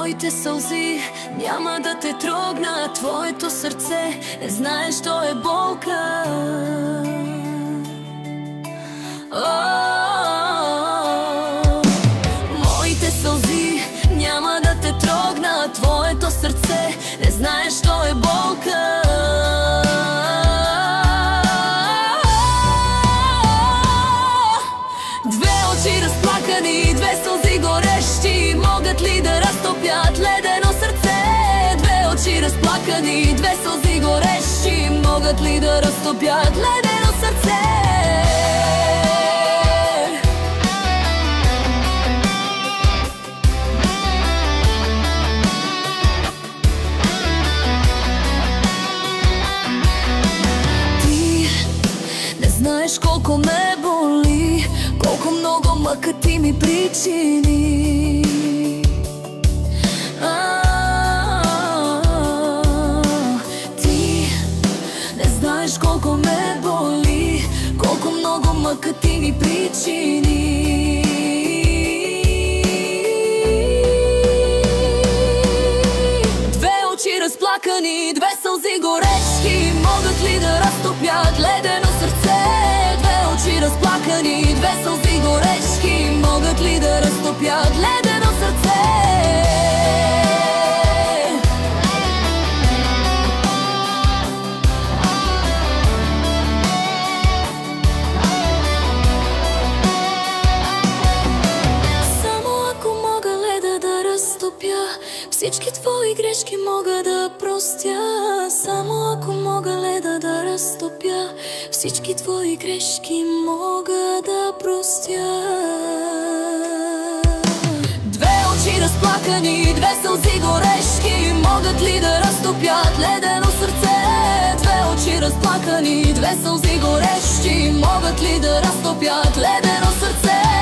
Моите сълзи няма да те трогнат, твоето сърце не знаеш, що е болка. Моите сълзи няма да те трогнат, твоето сърце не знаеш, що е болка. Две очи разплакани, две сълзи горещи, могат ли да разтопят ледено сърце? Две очи разплакани, две сълзи горещи, могат ли да разтопят ледено сърце? Ти не знаеш колко ме боли, колко много мъка ти ми причини. Ти не знаеш колко ме боли, колко много мъка ти ми причини. Две очи разплакани, две сълзи горещи, могат ли да разтопят ледено сърце? Две очи разплакани, две сълзи горещи, могат ли да разтопят ледено сърце? Всички твои грешки мога да простя. Само ако мога леда да разтопя, всички твои грешки мога да простя. Две очи разплакани, две сълзи горещи, могат ли да разтопят ледено сърце? Две очи разплакани, две сълзи горещи, могат ли да разтопят ледено сърце?